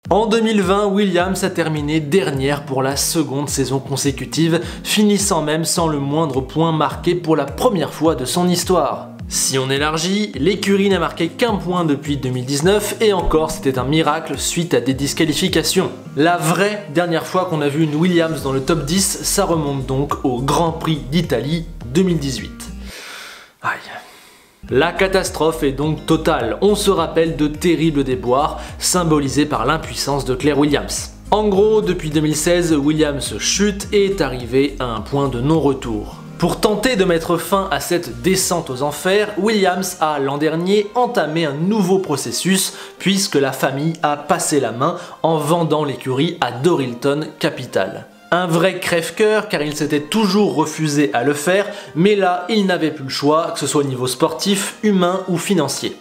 En 2020, Williams a terminé dernière pour la seconde saison consécutive, finissant même sans le moindre point marqué pour la première fois de son histoire. Si on élargit, l'écurie n'a marqué qu'un point depuis 2019 et encore c'était un miracle suite à des disqualifications. La vraie dernière fois qu'on a vu une Williams dans le top 10, ça remonte donc au Grand Prix d'Italie 2018. Aïe. La catastrophe est donc totale, on se rappelle de terribles déboires symbolisés par l'impuissance de Claire Williams. En gros, depuis 2016, Williams chute et est arrivé à un point de non-retour. Pour tenter de mettre fin à cette descente aux enfers, Williams a l'an dernier entamé un nouveau processus puisque la famille a passé la main en vendant l'écurie à Dorilton Capital. Un vrai crève-cœur car il s'était toujours refusé à le faire, mais là il n'avait plus le choix, que ce soit au niveau sportif, humain ou financier.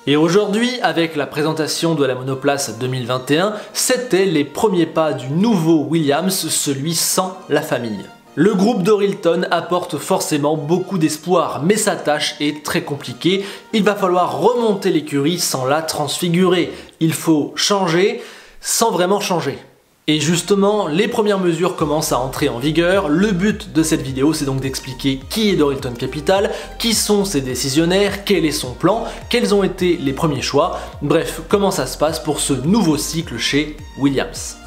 Et aujourd'hui, avec la présentation de la monoplace 2021, c'était les premiers pas du nouveau Williams, celui sans la famille. Le groupe Dorilton apporte forcément beaucoup d'espoir, mais sa tâche est très compliquée. Il va falloir remonter l'écurie sans la transfigurer. Il faut changer sans vraiment changer. Et justement, les premières mesures commencent à entrer en vigueur. Le but de cette vidéo, c'est donc d'expliquer qui est Dorilton Capital, qui sont ses décisionnaires, quel est son plan, quels ont été les premiers choix, bref, comment ça se passe pour ce nouveau cycle chez Williams.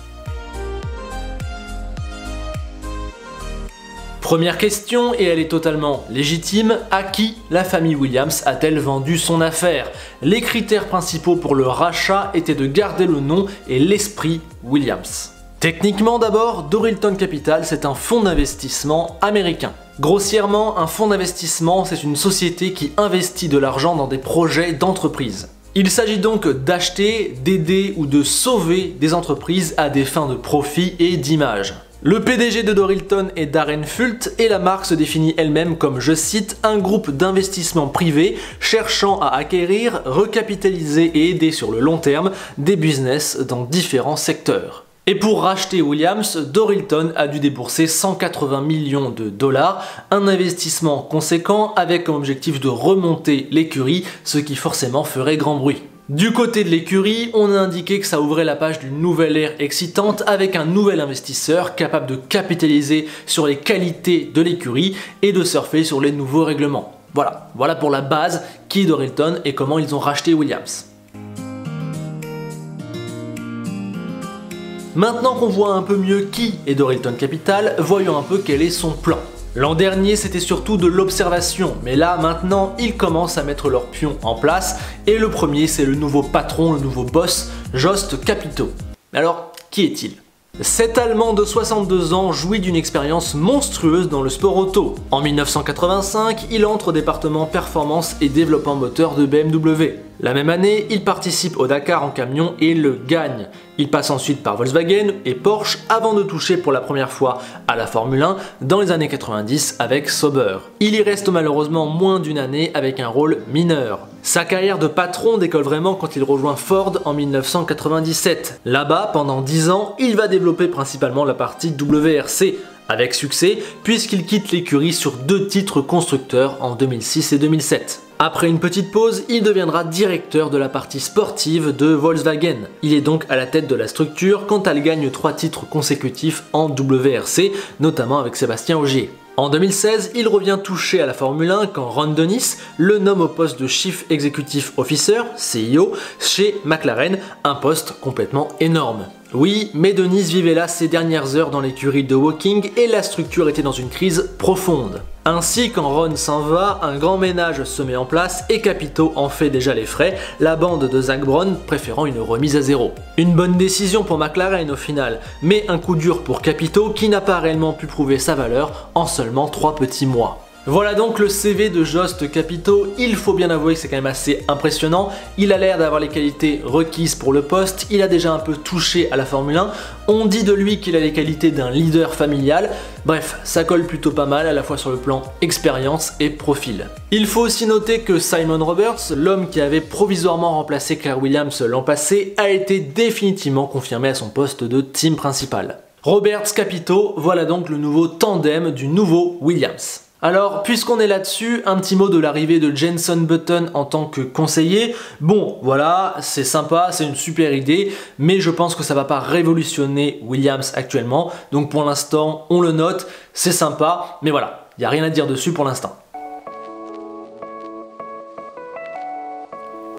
Première question, et elle est totalement légitime, à qui la famille Williams a-t-elle vendu son affaire? Les critères principaux pour le rachat étaient de garder le nom et l'esprit Williams. Techniquement d'abord, Dorilton Capital c'est un fonds d'investissement américain. Grossièrement, un fonds d'investissement c'est une société qui investit de l'argent dans des projets d'entreprise. Il s'agit donc d'acheter, d'aider ou de sauver des entreprises à des fins de profit et d'image. Le PDG de Dorilton est Darren Fult et la marque se définit elle-même comme, je cite, un groupe d'investissement privé cherchant à acquérir, recapitaliser et aider sur le long terme des business dans différents secteurs. Et pour racheter Williams, Dorilton a dû débourser 180 millions de dollars, un investissement conséquent avec comme objectif de remonter l'écurie, ce qui forcément ferait grand bruit. Du côté de l'écurie, on a indiqué que ça ouvrait la page d'une nouvelle ère excitante avec un nouvel investisseur capable de capitaliser sur les qualités de l'écurie et de surfer sur les nouveaux règlements. Voilà pour la base qui est Dorilton et comment ils ont racheté Williams. Maintenant qu'on voit un peu mieux qui est Dorilton Capital, voyons un peu quel est son plan. L'an dernier, c'était surtout de l'observation, mais là, maintenant, ils commencent à mettre leurs pions en place, et le premier, c'est le nouveau patron, le nouveau boss, Jost Capito. Alors, qui est-il ? Cet Allemand de 62 ans jouit d'une expérience monstrueuse dans le sport auto. En 1985, il entre au département performance et développement moteur de BMW. La même année, il participe au Dakar en camion et le gagne. Il passe ensuite par Volkswagen et Porsche avant de toucher pour la première fois à la Formule 1 dans les années 90 avec Sauber. Il y reste malheureusement moins d'une année avec un rôle mineur. Sa carrière de patron décolle vraiment quand il rejoint Ford en 1997. Là-bas, pendant 10 ans, il va développer principalement la partie WRC, avec succès puisqu'il quitte l'écurie sur 2 titres constructeurs en 2006 et 2007. Après une petite pause, il deviendra directeur de la partie sportive de Volkswagen. Il est donc à la tête de la structure quand elle gagne 3 titres consécutifs en WRC, notamment avec Sébastien Ogier. En 2016, il revient toucher à la Formule 1 quand Ron Dennis le nomme au poste de Chief Executive Officer, CEO, chez McLaren, un poste complètement énorme. Oui, mais Dennis vivait là ses dernières heures dans l'écurie de Woking et la structure était dans une crise profonde. Ainsi, quand Ron s'en va, un grand ménage se met en place et Capito en fait déjà les frais, la bande de Zak Brown préférant une remise à zéro. Une bonne décision pour McLaren au final, mais un coup dur pour Capito qui n'a pas réellement pu prouver sa valeur en seulement 3 petits mois. Voilà donc le CV de Jost Capito, il faut bien avouer que c'est quand même assez impressionnant, il a l'air d'avoir les qualités requises pour le poste, il a déjà un peu touché à la Formule 1, on dit de lui qu'il a les qualités d'un leader familial, bref, ça colle plutôt pas mal à la fois sur le plan expérience et profil. Il faut aussi noter que Simon Roberts, l'homme qui avait provisoirement remplacé Claire Williams l'an passé, a été définitivement confirmé à son poste de team principal. Roberts Capito, voilà donc le nouveau tandem du nouveau Williams. Alors, puisqu'on est là-dessus, un petit mot de l'arrivée de Jenson Button en tant que conseiller. Bon, voilà, c'est sympa, c'est une super idée, mais je pense que ça va pas révolutionner Williams actuellement. Donc pour l'instant, on le note, c'est sympa, mais voilà, il n'y a rien à dire dessus pour l'instant.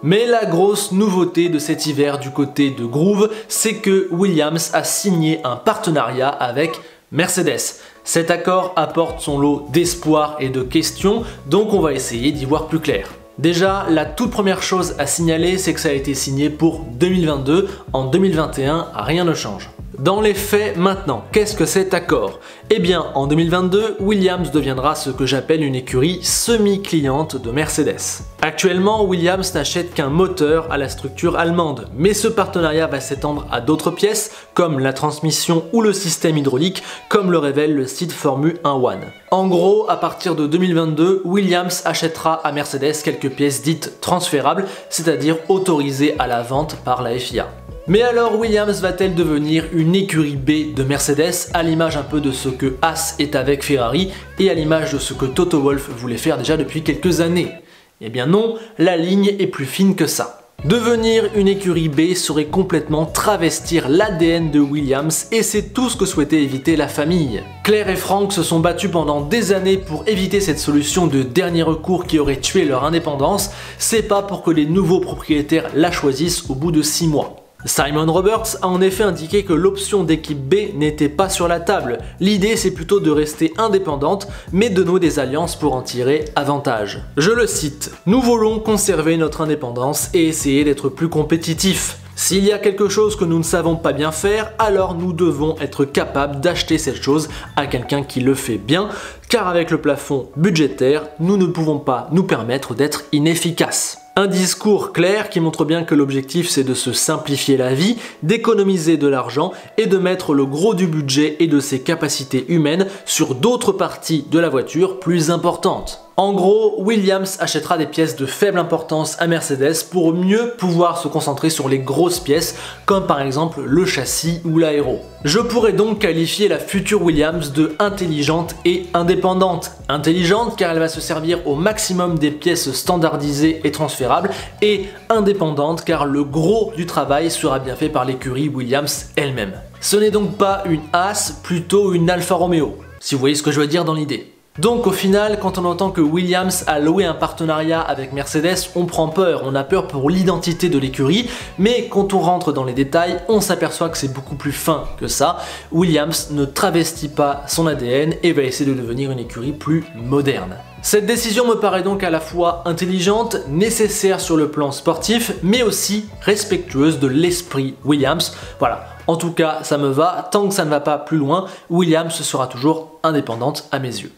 Mais la grosse nouveauté de cet hiver du côté de Groove, c'est que Williams a signé un partenariat avec Mercedes. Cet accord apporte son lot d'espoir et de questions, donc on va essayer d'y voir plus clair. Déjà, la toute première chose à signaler, c'est que ça a été signé pour 2022. En 2021, rien ne change. Dans les faits, maintenant, qu'est-ce que cet accord? Eh bien, en 2022, Williams deviendra ce que j'appelle une écurie semi-cliente de Mercedes. Actuellement, Williams n'achète qu'un moteur à la structure allemande, mais ce partenariat va s'étendre à d'autres pièces, comme la transmission ou le système hydraulique, comme le révèle le site Formule 1 One. En gros, à partir de 2022, Williams achètera à Mercedes quelques pièces dites transférables, c'est-à-dire autorisées à la vente par la FIA. Mais alors Williams va-t-elle devenir une écurie B de Mercedes, à l'image un peu de ce que Haas est avec Ferrari et à l'image de ce que Toto Wolff voulait faire déjà depuis quelques années? Eh bien non, la ligne est plus fine que ça. Devenir une écurie B serait complètement travestir l'ADN de Williams et c'est tout ce que souhaitait éviter la famille. Claire et Frank se sont battus pendant des années pour éviter cette solution de dernier recours qui aurait tué leur indépendance, c'est pas pour que les nouveaux propriétaires la choisissent au bout de 6 mois. Simon Roberts a en effet indiqué que l'option d'équipe B n'était pas sur la table. L'idée c'est plutôt de rester indépendante, mais de nouer des alliances pour en tirer avantage. Je le cite, « Nous voulons conserver notre indépendance et essayer d'être plus compétitifs. S'il y a quelque chose que nous ne savons pas bien faire, alors nous devons être capables d'acheter cette chose à quelqu'un qui le fait bien, car avec le plafond budgétaire, nous ne pouvons pas nous permettre d'être inefficaces. » Un discours clair qui montre bien que l'objectif c'est de se simplifier la vie, d'économiser de l'argent et de mettre le gros du budget et de ses capacités humaines sur d'autres parties de la voiture plus importantes. En gros, Williams achètera des pièces de faible importance à Mercedes pour mieux pouvoir se concentrer sur les grosses pièces, comme par exemple le châssis ou l'aéro. Je pourrais donc qualifier la future Williams de intelligente et indépendante. Intelligente car elle va se servir au maximum des pièces standardisées et transférables, et indépendante car le gros du travail sera bien fait par l'écurie Williams elle-même. Ce n'est donc pas une Haas, plutôt une Alfa Romeo, si vous voyez ce que je veux dire dans l'idée. Donc au final, quand on entend que Williams a loué un partenariat avec Mercedes, on prend peur, on a peur pour l'identité de l'écurie, mais quand on rentre dans les détails, on s'aperçoit que c'est beaucoup plus fin que ça. Williams ne travestit pas son ADN et va essayer de devenir une écurie plus moderne. Cette décision me paraît donc à la fois intelligente, nécessaire sur le plan sportif, mais aussi respectueuse de l'esprit Williams. Voilà, en tout cas ça me va, tant que ça ne va pas plus loin, Williams sera toujours indépendante à mes yeux.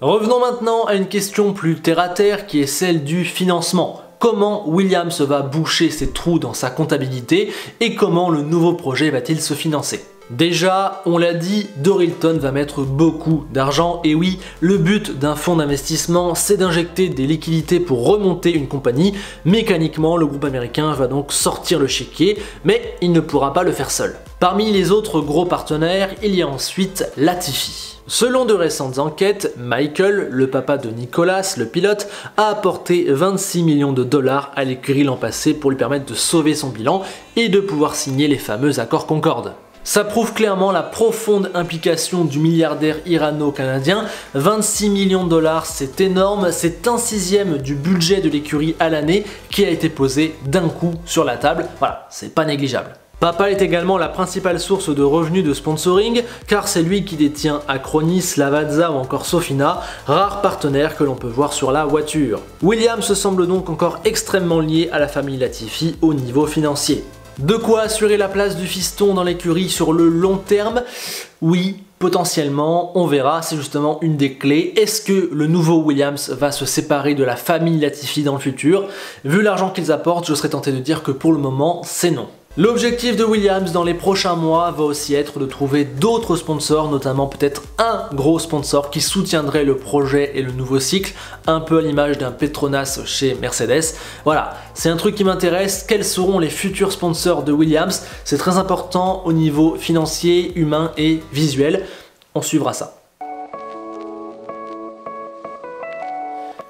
Revenons maintenant à une question plus terre-à-terre qui est celle du financement. Comment Williams va boucher ses trous dans sa comptabilité et comment le nouveau projet va-t-il se financer? Déjà, on l'a dit, Dorilton va mettre beaucoup d'argent et oui, le but d'un fonds d'investissement c'est d'injecter des liquidités pour remonter une compagnie. Mécaniquement, le groupe américain va donc sortir le chéquier, mais il ne pourra pas le faire seul. Parmi les autres gros partenaires, il y a ensuite Latifi. Selon de récentes enquêtes, Michael, le papa de Nicolas, le pilote, a apporté 26 millions de dollars à l'écurie l'an passé pour lui permettre de sauver son bilan et de pouvoir signer les fameux accords Concorde. Ça prouve clairement la profonde implication du milliardaire irano-canadien. 26 millions de dollars, c'est énorme, c'est 1/6 du budget de l'écurie à l'année qui a été posé d'un coup sur la table. Voilà, c'est pas négligeable. Papa est également la principale source de revenus de sponsoring, car c'est lui qui détient Acronis, Lavazza ou encore Sofina, rares partenaires que l'on peut voir sur la voiture. Williams semble donc encore extrêmement lié à la famille Latifi au niveau financier. De quoi assurer la place du fiston dans l'écurie sur le long terme? Oui, potentiellement, on verra, c'est justement une des clés. Est-ce que le nouveau Williams va se séparer de la famille Latifi dans le futur? Vu l'argent qu'ils apportent, je serais tenté de dire que pour le moment, c'est non. L'objectif de Williams dans les prochains mois va aussi être de trouver d'autres sponsors, notamment peut-être un gros sponsor qui soutiendrait le projet et le nouveau cycle, un peu à l'image d'un Petronas chez Mercedes. Voilà, c'est un truc qui m'intéresse. Quels seront les futurs sponsors de Williams? C'est très important au niveau financier, humain et visuel. on suivra ça.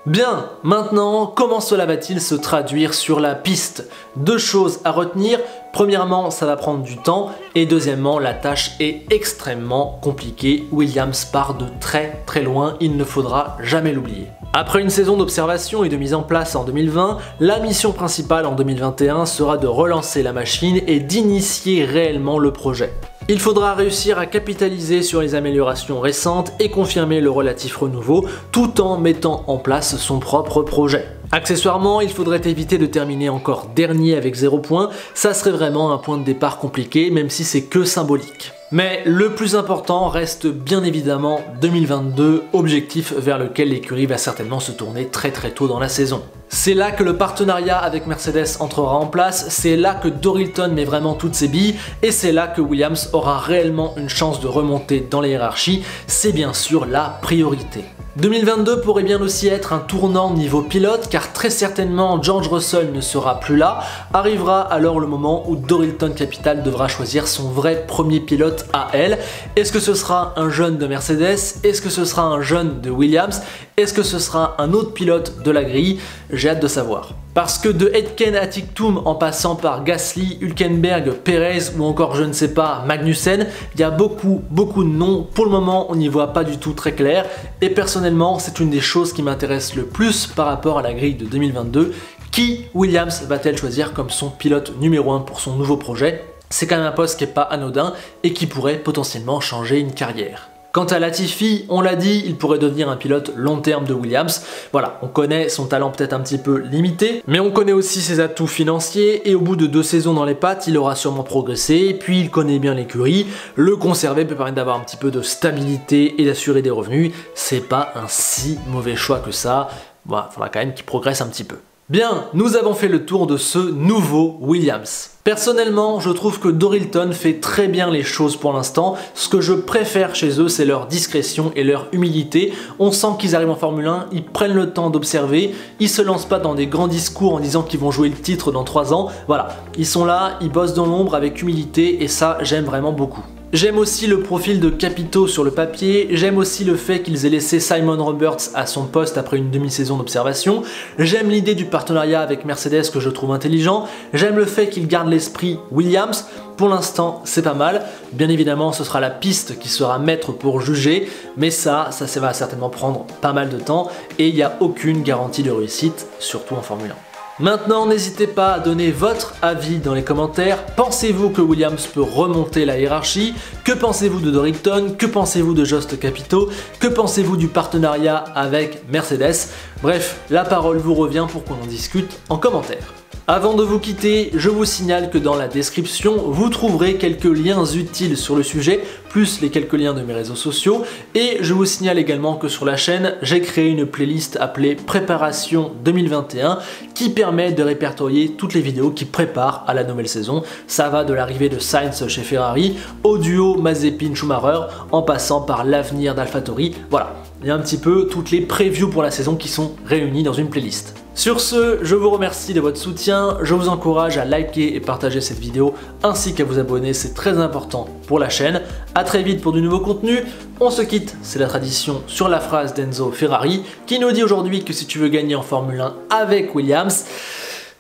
Bien, maintenant, comment cela va-t-il se traduire sur la piste? Deux choses à retenir. Premièrement, ça va prendre du temps et deuxièmement, la tâche est extrêmement compliquée. Williams part de très très loin, il ne faudra jamais l'oublier. Après une saison d'observation et de mise en place en 2020, la mission principale en 2021 sera de relancer la machine et d'initier réellement le projet. Il faudra réussir à capitaliser sur les améliorations récentes et confirmer le relatif renouveau tout en mettant en place son propre projet. Accessoirement, il faudrait éviter de terminer encore dernier avec 0 points, ça serait vraiment un point de départ compliqué même si c'est que symbolique. Mais le plus important reste bien évidemment 2022, objectif vers lequel l'écurie va certainement se tourner très tôt dans la saison. C'est là que le partenariat avec Mercedes entrera en place, c'est là que Dorilton met vraiment toutes ses billes et c'est là que Williams aura réellement une chance de remonter dans les hiérarchies, c'est bien sûr la priorité. 2022 pourrait bien aussi être un tournant niveau pilote car très certainement George Russell ne sera plus là, arrivera alors le moment où Dorilton Capital devra choisir son vrai premier pilote à elle. Est-ce que ce sera un jeune de Mercedes? Est-ce que ce sera un jeune de Williams? Est-ce que ce sera un autre pilote de la grille? J'ai hâte de savoir. Parce que de Aitken à Ticktum en passant par Gasly, Hülkenberg, Perez ou encore je ne sais pas Magnussen, il y a beaucoup de noms. Pour le moment on n'y voit pas du tout très clair et personnellement c'est une des choses qui m'intéresse le plus par rapport à la grille de 2022. Qui Williams va-t-elle choisir comme son pilote numéro 1 pour son nouveau projet? C'est quand même un poste qui n'est pas anodin et qui pourrait potentiellement changer une carrière. Quant à Latifi, on l'a dit, il pourrait devenir un pilote long terme de Williams. Voilà, on connaît son talent peut-être un petit peu limité, mais on connaît aussi ses atouts financiers et au bout de 2 saisons dans les pattes, il aura sûrement progressé, puis il connaît bien l'écurie. Le conserver peut permettre d'avoir un petit peu de stabilité et d'assurer des revenus. C'est pas un si mauvais choix que ça. Voilà, il faudra quand même qu'il progresse un petit peu. Bien, nous avons fait le tour de ce nouveau Williams. Personnellement, je trouve que Dorilton fait très bien les choses pour l'instant. Ce que je préfère chez eux, c'est leur discrétion et leur humilité. On sent qu'ils arrivent en Formule 1, ils prennent le temps d'observer, ils se lancent pas dans des grands discours en disant qu'ils vont jouer le titre dans 3 ans. Voilà, ils sont là, ils bossent dans l'ombre avec humilité et ça, j'aime vraiment beaucoup. J'aime aussi le profil de Capito sur le papier, j'aime aussi le fait qu'ils aient laissé Simon Roberts à son poste après une demi-saison d'observation, j'aime l'idée du partenariat avec Mercedes que je trouve intelligent, j'aime le fait qu'ils gardent l'esprit Williams, pour l'instant c'est pas mal, bien évidemment ce sera la piste qui sera maître pour juger, mais ça va certainement prendre pas mal de temps et il n'y a aucune garantie de réussite, surtout en Formule 1. Maintenant, n'hésitez pas à donner votre avis dans les commentaires. Pensez-vous que Williams peut remonter la hiérarchie? Que pensez-vous de Dorilton? Que pensez-vous de Jost Capito? Que pensez-vous du partenariat avec Mercedes? Bref, la parole vous revient pour qu'on en discute en commentaire. Avant de vous quitter, je vous signale que dans la description, vous trouverez quelques liens utiles sur le sujet, plus les quelques liens de mes réseaux sociaux. Et je vous signale également que sur la chaîne, j'ai créé une playlist appelée Préparation 2021 qui permet de répertorier toutes les vidéos qui préparent à la nouvelle saison. Ça va de l'arrivée de Sainz chez Ferrari au duo Mazepin-Schumacher en passant par l'avenir d'AlphaTauri. Voilà, il y a un petit peu toutes les previews pour la saison qui sont réunies dans une playlist. Sur ce, je vous remercie de votre soutien, je vous encourage à liker et partager cette vidéo ainsi qu'à vous abonner, c'est très important pour la chaîne. A très vite pour du nouveau contenu, on se quitte, c'est la tradition sur la phrase d'Enzo Ferrari qui nous dit aujourd'hui que si tu veux gagner en Formule 1 avec Williams,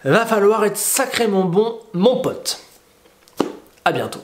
va falloir être sacrément bon mon pote. A bientôt.